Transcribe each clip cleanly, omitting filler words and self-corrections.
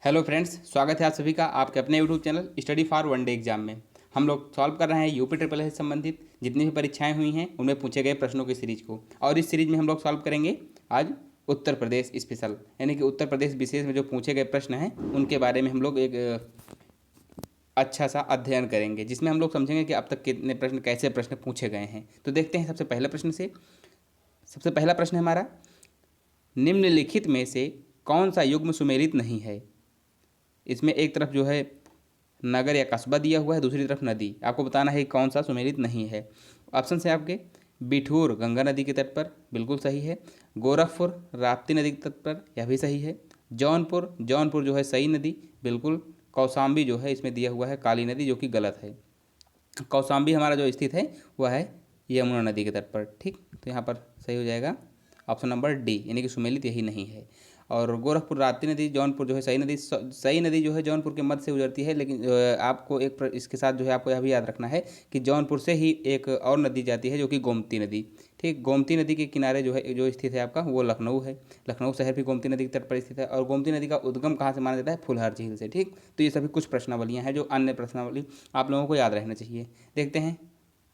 Hello friends, स्वागत है आप सभी का आपके अपने YouTube channel study for one day exam में। हम लोग सॉल्व कर रहे हैं यूपी ट्रिपल एस से संबंधित जितनी भी परीक्षाएं हुई हैं उनमें पूछे गए प्रश्नों की सीरीज को। और इस सीरीज में हम लोग सॉल्व करेंगे आज उत्तर प्रदेश स्पेशल, यानी कि उत्तर प्रदेश विशेष में जो पूछे गए प्रश्न हैं उनके बारे में हम लोग एक अच्छा सा अध्ययन करेंगे, जिसमें हम लोग समझेंगे कि अब तक कितने प्रश्न, कैसे प्रश्न पूछे गए हैं। तो देखते हैं सबसे पहले प्रश्न से। सबसे पहला प्रश्न है हमारा, निम्नलिखित में से कौन सा युग्म सुमेलित नहीं है। इसमें एक तरफ जो है नगर या कस्बा दिया हुआ है, दूसरी तरफ नदी। आपको बताना है कौन सा सुमेलित नहीं है। ऑप्शन है आपके, बिठूर गंगा नदी के तट पर, बिल्कुल सही है। गोरखपुर राप्ती नदी के तट पर, यह भी सही है। जौनपुर, जौनपुर जो है सई नदी, बिल्कुल। कौशाम्बी जो है इसमें दिया हुआ है काली नदी, जो कि गलत है। कौशाम्बी हमारा जो स्थित है वह है यमुना नदी के तट पर, ठीक। तो यहाँ पर सही हो जाएगा ऑप्शन नंबर डी, यानी कि सुमेलित यही नहीं है। और गोरखपुर राप्ती नदी, जौनपुर जो है सई नदी, सई नदी जो है जौनपुर के मध्य से गुजरती है। लेकिन आपको इसके साथ जो है आपको यह भी याद रखना है कि जौनपुर से ही एक और नदी जाती है जो कि गोमती नदी, ठीक। गोमती नदी के किनारे जो है जो स्थित है आपका वो लखनऊ है। लखनऊ शहर भी गोमती नदी के तट पर स्थित है। और गोमती नदी का उद्गम कहाँ से माना जाता है? फुलहर झील से, ठीक। तो ये सभी कुछ प्रश्नावलियाँ हैं जो अन्य प्रश्नावली आप लोगों को याद रहना चाहिए। देखते हैं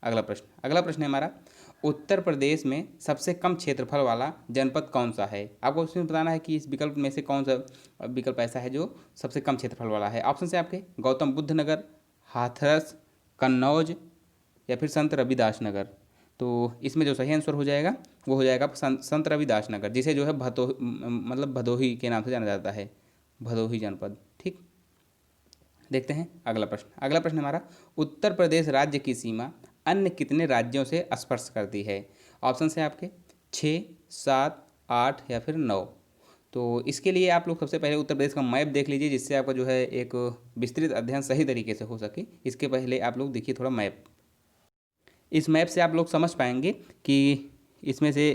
अगला प्रश्न। अगला प्रश्न है हमारा, उत्तर प्रदेश में सबसे कम क्षेत्रफल वाला जनपद कौन सा है। आपको उसमें बताना है कि इस विकल्प में से कौन सा विकल्प ऐसा है जो सबसे कम क्षेत्रफल वाला है। ऑप्शन है आपके, गौतम बुद्ध नगर, हाथरस, कन्नौज या फिर संत रविदास नगर। तो इसमें जो सही आंसर हो जाएगा वो हो जाएगा संत रविदास नगर, जिसे जो है मतलब भदोही के नाम से जाना जाता है, भदोही जनपद, ठीक। देखते हैं अगला प्रश्न। अगला प्रश्न हमारा, उत्तर प्रदेश राज्य की सीमा अन्य कितने राज्यों से स्पर्श करती है। ऑप्शन है आपके 6, 7, 8 या फिर 9। तो इसके लिए आप लोग सबसे पहले उत्तर प्रदेश का मैप देख लीजिए, जिससे आपका जो है एक विस्तृत अध्ययन सही तरीके से हो सके। इसके पहले आप लोग देखिए थोड़ा मैप। इस मैप से आप लोग समझ पाएंगे कि इसमें से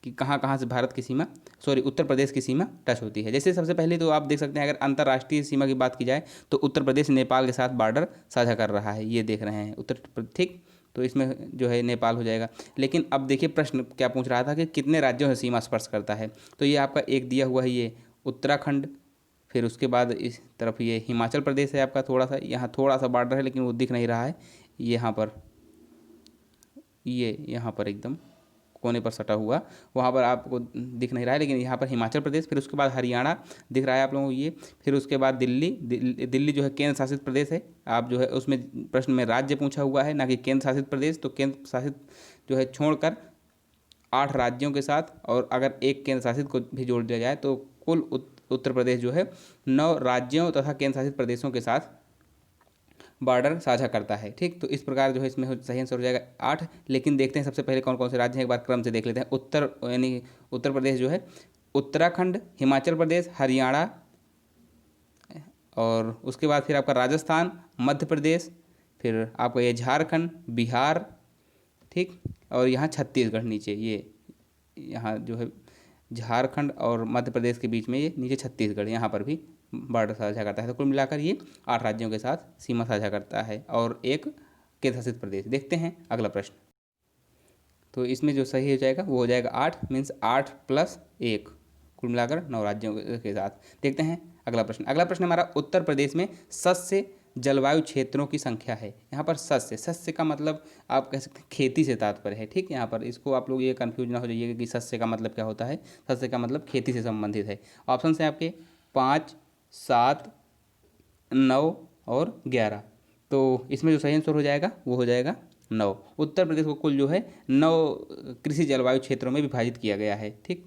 कि कहाँ कहाँ से भारत की सीमा, सॉरी उत्तर प्रदेश की सीमा टच होती है। जैसे सबसे पहले तो आप देख सकते हैं, अगर अंतर्राष्ट्रीय सीमा की बात की जाए तो उत्तर प्रदेश नेपाल के साथ बॉर्डर साझा कर रहा है, ये देख रहे हैं ठीक। तो इसमें जो है नेपाल हो जाएगा। लेकिन अब देखिए प्रश्न क्या पूछ रहा था कि कितने राज्यों से सीमा स्पर्श करता है। तो ये आपका एक दिया हुआ है, ये उत्तराखंड। फिर उसके बाद इस तरफ ये हिमाचल प्रदेश है आपका, थोड़ा सा यहाँ थोड़ा सा बॉर्डर है लेकिन वो दिख नहीं रहा है यहाँ पर, ये यहाँ पर एकदम कोने पर सटा हुआ, वहाँ पर आपको दिख नहीं रहा है, लेकिन यहाँ पर हिमाचल प्रदेश। फिर उसके बाद हरियाणा दिख रहा है आप लोगों को ये। फिर उसके बाद दिल्ली जो है केंद्र शासित प्रदेश है। आप जो है उसमें प्रश्न में राज्य पूछा हुआ है, ना कि केंद्र शासित प्रदेश। तो केंद्र शासित जो है छोड़कर 8 राज्यों के साथ, और अगर एक केंद्र शासित को भी जोड़ दिया जाए तो कुल उत्तर प्रदेश जो है 9 राज्यों तथा केंद्र शासित प्रदेशों के साथ बॉर्डर साझा करता है, ठीक। तो इस प्रकार जो है इसमें सही आंसर हो जाएगा 8। लेकिन देखते हैं सबसे पहले कौन कौन से राज्य हैं, एक बार क्रम से देख लेते हैं। यानी उत्तर प्रदेश जो है उत्तराखंड, हिमाचल प्रदेश, हरियाणा, और उसके बाद फिर आपका राजस्थान, मध्य प्रदेश, फिर आपका ये झारखंड, बिहार, ठीक। और यहाँ छत्तीसगढ़ नीचे, ये यहाँ जो है झारखंड और मध्य प्रदेश के बीच में ये नीचे छत्तीसगढ़, यहाँ पर भी बॉर्डर साझा करता है। तो कुल मिलाकर ये 8 राज्यों के साथ सीमा साझा करता है और एक केंद्र शासित प्रदेश। देखते हैं अगला प्रश्न। तो इसमें जो सही हो जाएगा वो हो जाएगा 8, मीन्स 8 + 1, कुल मिलाकर 9 राज्यों के साथ। देखते हैं अगला प्रश्न। अगला प्रश्न हमारा, उत्तर प्रदेश में सस्य जलवायु क्षेत्रों की संख्या है। यहाँ पर सस्य, सस्य का मतलब आप कह सकते हैं खेती से तात्पर्य है, ठीक। यहाँ पर इसको आप लोग ये कन्फ्यूज ना हो जाइएगा कि सस्य का मतलब क्या होता है। सस्य का मतलब खेती से संबंधित है। ऑप्शन है आपके 5, 7, 9 और 11। तो इसमें जो सही आंसर हो जाएगा वो हो जाएगा 9। उत्तर प्रदेश को कुल जो है 9 कृषि जलवायु क्षेत्रों में विभाजित किया गया है, ठीक।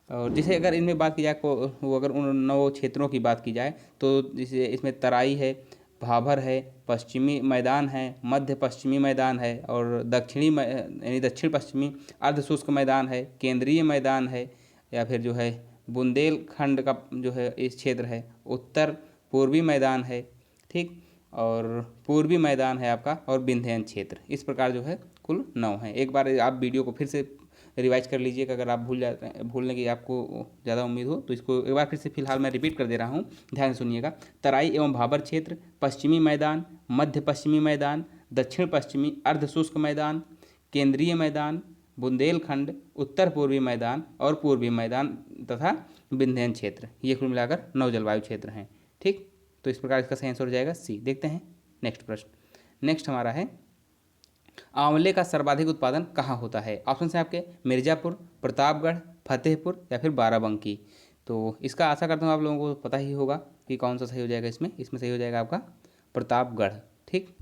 और जैसे अगर इनमें बात की जाए वो अगर उन 9 क्षेत्रों की बात की जाए तो जैसे इसमें तराई है, भाभर है, पश्चिमी मैदान है, मध्य पश्चिमी मैदान है, और यानी दक्षिण पश्चिमी अर्धशुष्क मैदान है, केंद्रीय मैदान है, या फिर जो है बुंदेलखंड का जो है इस क्षेत्र है, उत्तर पूर्वी मैदान है, ठीक। और पूर्वी मैदान है आपका, और विंध्याचल क्षेत्र। इस प्रकार जो है कुल 9 है। एक बार आप वीडियो को फिर से रिवाइज कर लीजिएगा, अगर आप भूल जाते हैं, भूलने की आपको ज़्यादा उम्मीद हो तो इसको एक बार फिर से फिलहाल मैं रिपीट कर दे रहा हूँ, ध्यान से सुनिएगा। तराई एवं भाबर क्षेत्र, पश्चिमी मैदान, मध्य पश्चिमी मैदान, दक्षिण पश्चिमी अर्धशुष्क मैदान, केंद्रीय मैदान, बुंदेलखंड, उत्तर पूर्वी मैदान और पूर्वी मैदान तथा विंध्याचल क्षेत्र। ये कुल मिलाकर 9 जलवायु क्षेत्र हैं, ठीक, तो इस प्रकार इसका सही आंसर हो जाएगा सी। देखते हैं नेक्स्ट प्रश्न। नेक्स्ट हमारा है आंवले का सर्वाधिक उत्पादन कहाँ होता है? ऑप्शन है आपके मिर्ज़ापुर, प्रतापगढ़, फतेहपुर या फिर बाराबंकी। तो इसका आशा करता हूँ आप लोगों को पता ही होगा कि कौन सा सही हो जाएगा इसमें। इसमें सही हो जाएगा आपका प्रतापगढ़। ठीक,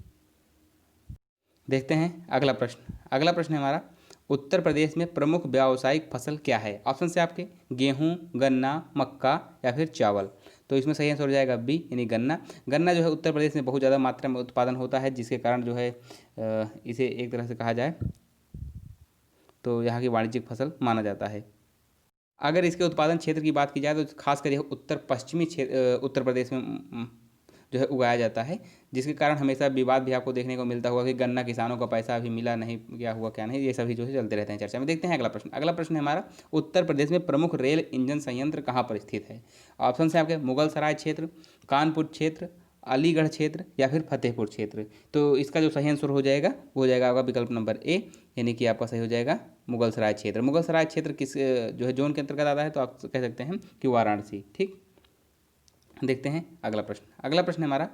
देखते हैं अगला प्रश्न। अगला प्रश्न है हमारा उत्तर प्रदेश में प्रमुख व्यावसायिक फसल क्या है? ऑप्शन से आपके गेहूं, गन्ना, मक्का या फिर चावल। तो इसमें सही आंसर हो जाएगा बी यानी गन्ना। गन्ना जो है उत्तर प्रदेश में बहुत ज़्यादा मात्रा में उत्पादन होता है, जिसके कारण जो है इसे एक तरह से कहा जाए तो यहाँ की वाणिज्यिक फसल माना जाता है। अगर इसके उत्पादन क्षेत्र की बात की जाए तो खासकर यह उत्तर पश्चिमी क्षेत्र उत्तर प्रदेश में जो है उगाया जाता है, जिसके कारण हमेशा विवाद भी आपको देखने को मिलता होगा कि गन्ना किसानों को पैसा अभी मिला नहीं, क्या हुआ क्या नहीं, ये सभी जो है चलते रहते हैं चर्चा में। देखते हैं अगला प्रश्न। अगला प्रश्न है हमारा उत्तर प्रदेश में प्रमुख रेल इंजन संयंत्र कहाँ पर स्थित है? ऑप्शन है आपके मुगल सराय क्षेत्र, कानपुर क्षेत्र, अलीगढ़ क्षेत्र या फिर फतेहपुर क्षेत्र। तो इसका जो सही आंसर हो जाएगा वो हो जाएगा आपका विकल्प नंबर ए, यानी कि आपका सही हो जाएगा मुगल सराय क्षेत्र। मुगल सराय क्षेत्र किस जो है जोन के अंतर्गत आता है, तो आप कह सकते हैं कि वाराणसी। ठीक, देखते हैं अगला प्रश्न। अगला प्रश्न हमारा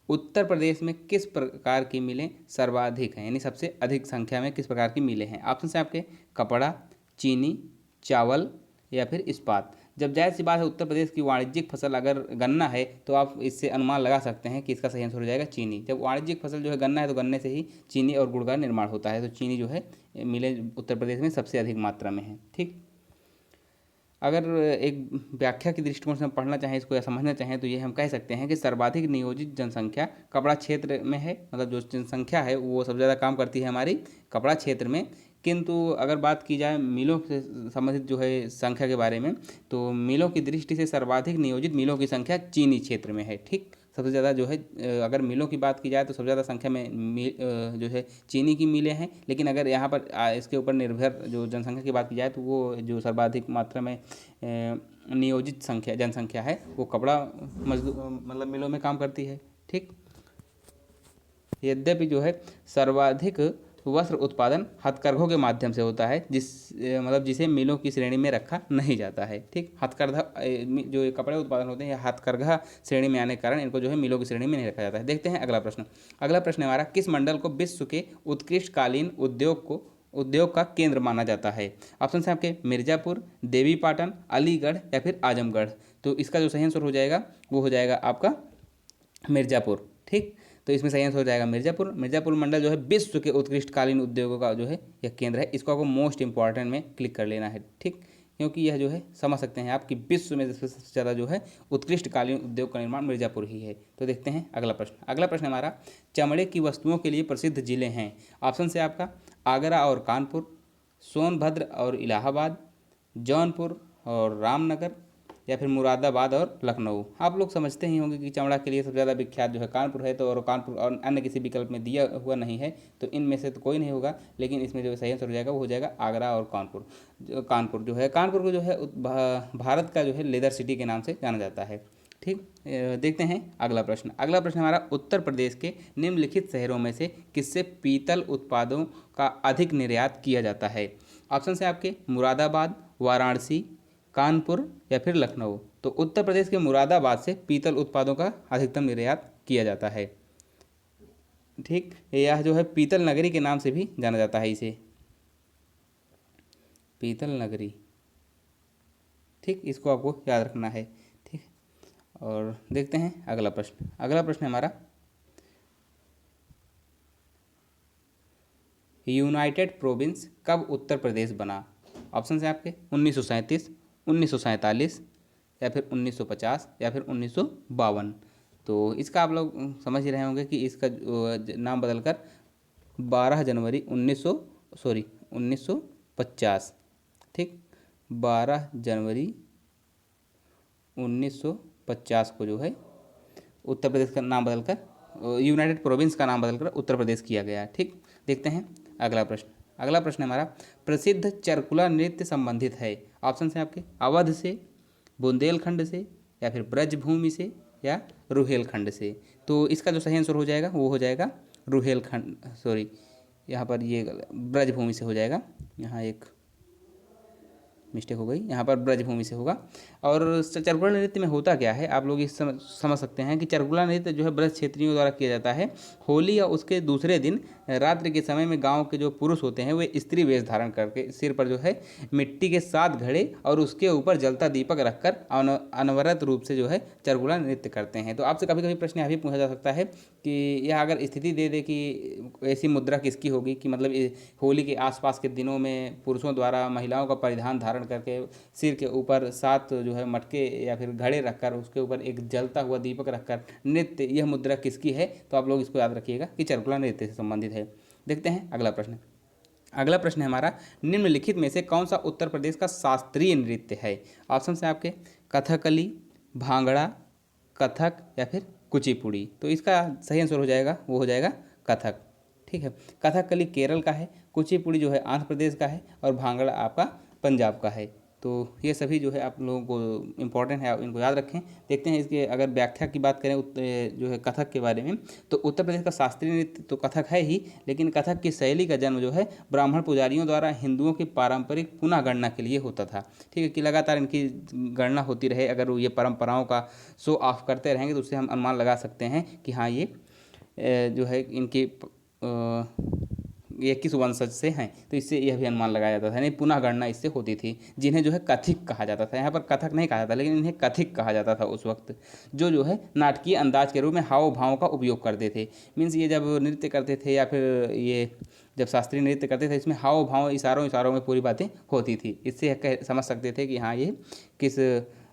उत्तर प्रदेश में किस प्रकार की मिलें सर्वाधिक हैं, यानी सबसे अधिक संख्या में किस प्रकार की मिलें हैं? ऑप्शन से आपके कपड़ा, चीनी, चावल या फिर इस्पात। जब जाहिर सी बात है उत्तर प्रदेश की वाणिज्यिक फसल अगर गन्ना है तो आप इससे अनुमान लगा सकते हैं कि इसका सही आंसर हो जाएगा चीनी। जब वाणिज्यिक फसल जो है गन्ना है तो गन्ने से ही चीनी और गुड़ का निर्माण होता है, तो चीनी जो है मिलें उत्तर प्रदेश में सबसे अधिक मात्रा में है। ठीक, अगर एक व्याख्या की दृष्टिकोण से हम पढ़ना चाहें इसको या समझना चाहें तो ये हम कह सकते हैं कि सर्वाधिक नियोजित जनसंख्या कपड़ा क्षेत्र में है, मतलब जो जनसंख्या है वो सबसे ज़्यादा काम करती है हमारी कपड़ा क्षेत्र में। किंतु अगर बात की जाए मिलों से संबंधित जो है संख्या के बारे में, तो मिलों की दृष्टि से सर्वाधिक नियोजित मिलों की संख्या चीनी क्षेत्र में है। ठीक, सबसे ज़्यादा जो है अगर मिलों की बात की जाए तो सबसे ज़्यादा संख्या में जो है चीनी की मिलें हैं, लेकिन अगर यहाँ पर इसके ऊपर निर्भर जो जनसंख्या की बात की जाए तो वो जो सर्वाधिक मात्रा में नियोजित संख्या जनसंख्या है वो कपड़ा मतलब मिलों में काम करती है। ठीक, यद्यपि जो है सर्वाधिक वस्त्र उत्पादन हथकरघों के माध्यम से होता है, मतलब जिसे मिलों की श्रेणी में रखा नहीं जाता है। ठीक, हथकरघा जो ये कपड़े उत्पादन होते हैं हथकरघा श्रेणी में आने के कारण इनको जो है मिलों की श्रेणी में नहीं रखा जाता है। देखते हैं अगला प्रश्न। अगला प्रश्न हमारा किस मंडल को विश्व के उत्कृष्ट कालीन उद्योग का केंद्र माना जाता है? ऑप्शन है आपके मिर्ज़ापुर, देवीपाटन, अलीगढ़ या फिर आजमगढ़। तो इसका जो सही आंसर हो जाएगा वो हो जाएगा आपका मिर्ज़ापुर। ठीक, तो इसमें सही आंसर हो जाएगा मिर्ज़ापुर। मिर्ज़ापुर मंडल जो है विश्व के उत्कृष्टकालीन उद्योगों का जो है यह केंद्र है। इसको आपको मोस्ट इंपॉर्टेंट में क्लिक कर लेना है। ठीक, क्योंकि यह जो है समझ सकते हैं आप कि विश्व में सबसे ज़्यादा जो है उत्कृष्टकालीन उद्योग का निर्माण मिर्ज़ापुर ही है। तो देखते हैं अगला प्रश्न। अगला प्रश्न हमारा चमड़े की वस्तुओं के लिए प्रसिद्ध जिले हैं। ऑप्शन से आपका आगरा और कानपुर, सोनभद्र और इलाहाबाद, जौनपुर और रामनगर या फिर मुरादाबाद और लखनऊ। आप लोग समझते ही होंगे कि चमड़ा के लिए सबसे ज़्यादा विख्यात जो है कानपुर है, तो और कानपुर और अन्य किसी विकल्प में दिया हुआ नहीं है, तो इनमें से तो कोई नहीं होगा, लेकिन इसमें जो सही आंसर हो जाएगा वो हो जाएगा आगरा और कानपुर। कानपुर जो है कानपुर को जो है भारत का जो है लेदर सिटी के नाम से जाना जाता है। ठीक, देखते हैं अगला प्रश्न। अगला प्रश्न हमारा उत्तर प्रदेश के निम्नलिखित शहरों में से किससे पीतल उत्पादों का अधिक निर्यात किया जाता है? ऑप्शन है आपके मुरादाबाद, वाराणसी, कानपुर या फिर लखनऊ। तो उत्तर प्रदेश के मुरादाबाद से पीतल उत्पादों का अधिकतम निर्यात किया जाता है। ठीक, यह जो है पीतल नगरी के नाम से भी जाना जाता है इसे, पीतल नगरी। ठीक, इसको आपको याद रखना है। ठीक, और देखते हैं अगला प्रश्न। अगला प्रश्न हमारा यूनाइटेड प्रोविंस कब उत्तर प्रदेश बना? ऑप्शन है आपके 1937, 1947 या फिर 1950 या फिर 1952। तो इसका आप लोग समझ ही रहे होंगे कि इसका नाम बदलकर 12 जनवरी 1950। ठीक, 12 जनवरी 1950 को जो है उत्तर प्रदेश का नाम बदलकर यूनाइटेड प्रोविंस का नाम बदलकर उत्तर प्रदेश किया गया। ठीक, देखते हैं अगला प्रश्न। अगला प्रश्न हमारा प्रसिद्ध चरकुला नृत्य संबंधित है। ऑप्शन है आपके अवध से, बुंदेलखंड से या फिर ब्रजभूमि से या रुहेलखंड से। तो इसका जो सही आंसर हो जाएगा वो हो जाएगा रुहेलखंड, सॉरी यहाँ पर ये ब्रजभूमि से हो जाएगा। यहाँ एक मिस्टेक हो गई, यहाँ पर ब्रजभूमि से होगा। और चरकुला नृत्य में होता क्या है, आप लोग इस समझ सकते हैं कि चरकुला नृत्य जो है ब्रज क्षेत्रियों द्वारा किया जाता है। होली या उसके दूसरे दिन रात्रि के समय में गांव के जो पुरुष होते हैं वे स्त्री वेश धारण करके सिर पर जो है मिट्टी के 7 घड़े और उसके ऊपर जलता दीपक रखकर अनवरत रूप से जो है चरकुला नृत्य करते हैं। तो आपसे कभी कभी प्रश्न यह भी पूछा जा सकता है कि यह अगर स्थिति दे दे कि ऐसी मुद्रा किसकी होगी, कि मतलब होली के आसपास के दिनों में पुरुषों द्वारा महिलाओं का परिधान धारण करके सिर के ऊपर 7 जो है मटके या फिर घड़े रखकर उसके ऊपर एक जलता हुआ दीपक रखकर नृत्य, यह मुद्रा किसकी है। तो आप लोग इसको याद रखिएगा कि चरकुला नृत्य से संबंधित है। देखते हैं अगला प्रश्न। अगला प्रश्न है हमारा, निम्नलिखित में से कौन सा उत्तर प्रदेश का शास्त्रीय नृत्य है। ऑप्शन है आपके कथकली, भांगड़ा, कथक या फिर कुचिपुड़ी। तो इसका सही आंसर हो जाएगा, वो हो जाएगा कथक। ठीक है, कथकली केरल का है, कुचिपुड़ी जो है आंध्र प्रदेश का है और भांगड़ा आपका पंजाब का है। तो ये सभी जो है आप लोगों को इम्पोर्टेंट है, इनको याद रखें। देखते हैं इसके अगर व्याख्या की बात करें जो है कथक के बारे में, तो उत्तर प्रदेश का शास्त्रीय नृत्य तो कथक है ही, लेकिन कथक की शैली का जन्म जो है ब्राह्मण पुजारियों द्वारा हिंदुओं की पारंपरिक पुनः गणना के लिए होता था। ठीक है, कि लगातार इनकी गणना होती रहे, अगर वो ये परंपराओं का शो ऑफ करते रहेंगे तो उससे हम अनुमान लगा सकते हैं कि हाँ ये जो है इनकी ये किस वंशज से हैं। तो इससे यह भी अनुमान लगाया जाता था, नहीं पुनः गणना इससे होती थी, जिन्हें जो है कथिक कहा जाता था। यहाँ पर कथक नहीं कहा जाता, लेकिन इन्हें कथिक कहा जाता था उस वक्त, जो है नाटकीय अंदाज के रूप में हाव भाव का उपयोग करते थे। मीन्स ये जब नृत्य करते थे या फिर ये जब शास्त्रीय नृत्य करते थे, इसमें हाव भाव इशारों इशारों में पूरी बातें होती थी। इससे समझ सकते थे कि हाँ ये किस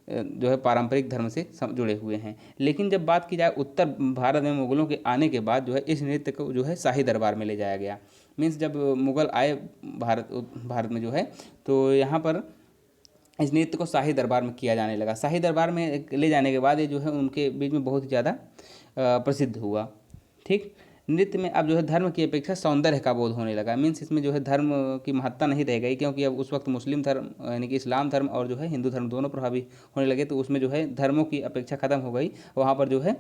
जो है पारंपरिक धर्म से जुड़े हुए हैं। लेकिन जब बात की जाए उत्तर भारत में मुगलों के आने के बाद जो है इस नृत्य को जो है शाही दरबार में ले जाया गया। मीन्स जब मुगल आए भारत में जो है, तो यहाँ पर इस नृत्य को शाही दरबार में किया जाने लगा। शाही दरबार में ले जाने के बाद ये जो है उनके बीच में बहुत ही ज़्यादा प्रसिद्ध हुआ। ठीक, नृत्य में अब जो है धर्म की अपेक्षा सौंदर्य का बोध होने लगा। मीन्स इसमें जो है धर्म की महत्ता नहीं रह गई, क्योंकि अब उस वक्त मुस्लिम धर्म यानी कि इस्लाम धर्म और जो है हिंदू धर्म दोनों प्रभावी होने लगे, तो उसमें जो है धर्मों की अपेक्षा खत्म हो गई। वहाँ पर जो है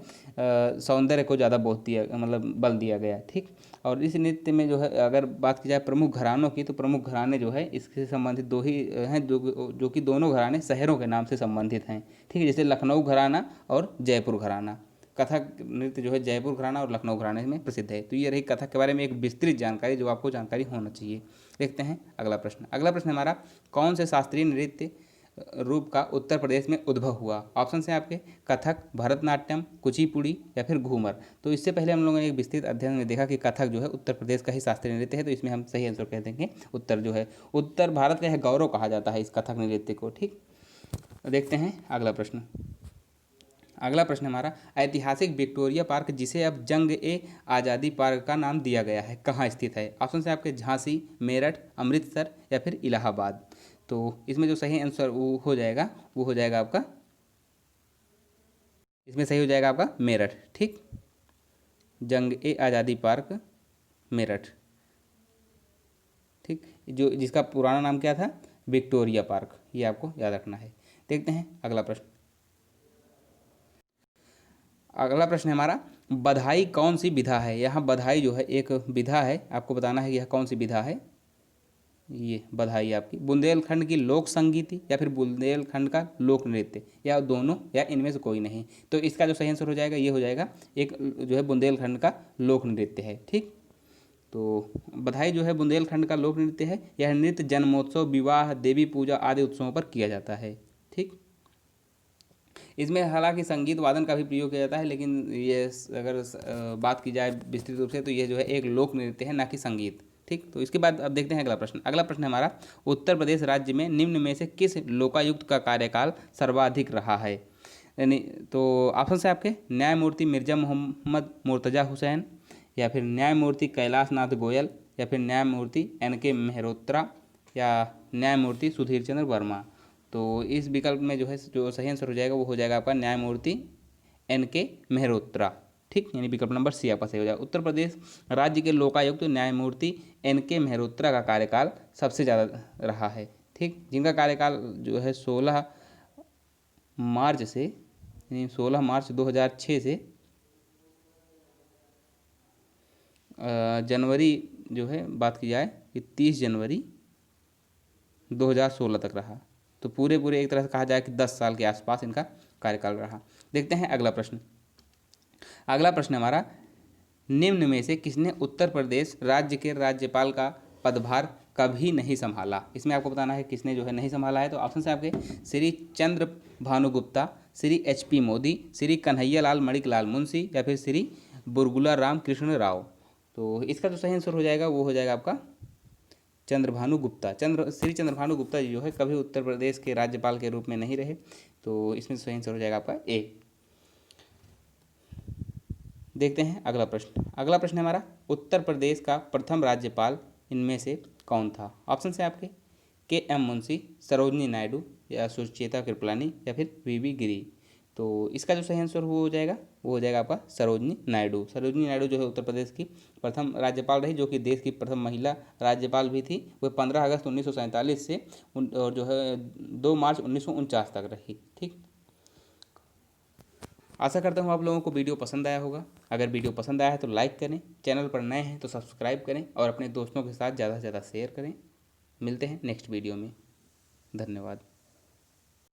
सौंदर्य को ज़्यादा बोध दिया, मतलब बल दिया गया। ठीक, और इस नृत्य में जो है अगर बात की जाए प्रमुख घरानों की, तो प्रमुख घराने जो है इससे संबंधित दो ही हैं, जो कि दोनों घराने शहरों के नाम से संबंधित हैं। ठीक है, जैसे लखनऊ घराना और जयपुर घराना। कथक नृत्य जो है जयपुर घराना और लखनऊ घराने में प्रसिद्ध है। तो ये रही कथक के बारे में एक विस्तृत जानकारी जो आपको जानकारी होना चाहिए। देखते हैं अगला प्रश्न। अगला प्रश्न हमारा, कौन से शास्त्रीय नृत्य रूप का उत्तर प्रदेश में उद्भव हुआ। ऑप्शन है आपके कथक, भरतनाट्यम, कुचिपुड़ी या फिर घूमर। तो इससे पहले हम लोगों ने एक विस्तृत अध्ययन में देखा कि कथक जो है उत्तर प्रदेश का ही शास्त्रीय नृत्य है, तो इसमें हम सही आंसर कह देंगे उत्तर जो है उत्तर भारत का यह गौरव कहा जाता है इस कथक नृत्य को। ठीक, देखते हैं अगला प्रश्न। अगला प्रश्न हमारा, ऐतिहासिक विक्टोरिया पार्क जिसे अब जंग ए आज़ादी पार्क का नाम दिया गया है कहाँ स्थित है। ऑप्शन है आपके झांसी, मेरठ, अमृतसर या फिर इलाहाबाद। तो इसमें जो सही आंसर वो हो जाएगा आपका, इसमें सही हो जाएगा आपका मेरठ। ठीक, जंग ए आज़ादी पार्क मेरठ। ठीक, जो जिसका पुराना नाम क्या था, विक्टोरिया पार्क, ये आपको याद रखना है। देखते हैं अगला प्रश्न। अगला प्रश्न है हमारा, बधाई कौन सी विधा है। यहाँ बधाई जो है एक विधा है, आपको बताना है कि यह कौन सी विधा है। ये बधाई आपकी बुंदेलखंड की लोक संगीति या फिर बुंदेलखंड का लोक नृत्य, या दोनों या इनमें से कोई नहीं। तो इसका जो सही आंसर हो जाएगा ये हो जाएगा एक जो है बुंदेलखंड का लोक नृत्य है। ठीक, तो बधाई जो है बुंदेलखंड का लोक नृत्य है। यह नृत्य जन्मोत्सव, विवाह, देवी पूजा आदि उत्सवों पर किया जाता है। ठीक, इसमें हालांकि संगीत वादन का भी प्रयोग किया जाता है, लेकिन ये अगर बात की जाए विस्तृत रूप से तो ये जो है एक लोक नृत्य है, ना कि संगीत। ठीक, तो इसके बाद अब देखते हैं अगला प्रश्न। अगला प्रश्न हमारा, उत्तर प्रदेश राज्य में निम्न में से किस लोकायुक्त का कार्यकाल सर्वाधिक रहा है। यानी तो ऑप्शन है आपके न्यायमूर्ति मिर्जा मोहम्मद मुर्तज़ा हुसैन, या फिर न्यायमूर्ति कैलाश नाथ गोयल, या फिर न्यायमूर्ति NK मेहरोत्रा, या न्यायमूर्ति सुधीर चंद्र वर्मा। तो इस विकल्प में जो है जो सही आंसर हो जाएगा वो हो जाएगा आपका न्यायमूर्ति NK मेहरोत्रा। ठीक, यानी विकल्प नंबर सी आपका सही हो जाएगा। उत्तर प्रदेश राज्य के लोकायुक्त न्यायमूर्ति NK मेहरोत्रा का कार्यकाल सबसे ज़्यादा रहा है। ठीक, जिनका कार्यकाल जो है 16 मार्च से, यानी 16 मार्च 2006 से जनवरी जो है बात की जाए कि 30 जनवरी 2016 तक रहा। तो पूरे पूरे एक तरह से कहा जाए कि 10 साल के आसपास इनका कार्यकाल रहा। देखते हैं अगला प्रश्न। अगला प्रश्न हमारा, निम्न में से किसने उत्तर प्रदेश राज्य के राज्यपाल का पदभार कभी नहीं संभाला? इसमें आपको बताना है किसने जो है नहीं संभाला है। तो ऑप्शन है आपके श्री चंद्र भानु गुप्ता, श्री HP मोदी, श्री कन्हैया लाल मणिक लाल मुंशी या फिर श्री बुरगुला राम कृष्ण राव। तो इसका जो सही आंसर हो जाएगा वो हो जाएगा आपका चंद्रभानु गुप्ता। श्री चंद्रभानु गुप्ता जी जो है कभी उत्तर प्रदेश के राज्यपाल के रूप में नहीं रहे। तो इसमें सही आंसर हो जाएगा आपका ए। देखते हैं अगला प्रश्न। अगला प्रश्न है हमारा, उत्तर प्रदेश का प्रथम राज्यपाल इनमें से कौन था? ऑप्शन है आपके KM मुंशी, सरोजनी नायडू या सुचेता कृपलानी या फिर VV गिरी। तो इसका जो सही आंसर वो हो जाएगा आपका सरोजनी नायडू। सरोजनी नायडू जो है उत्तर प्रदेश की प्रथम राज्यपाल रही, जो कि देश की प्रथम महिला राज्यपाल भी थी। वह 15 अगस्त 1947 से और जो है 2 मार्च 1949 तक रही। ठीक, आशा करता हूँ आप लोगों को वीडियो पसंद आया होगा। अगर वीडियो पसंद आया है तो लाइक करें, चैनल पर नए हैं तो सब्सक्राइब करें और अपने दोस्तों के साथ ज़्यादा से ज़्यादा शेयर करें। मिलते हैं नेक्स्ट वीडियो में। धन्यवाद।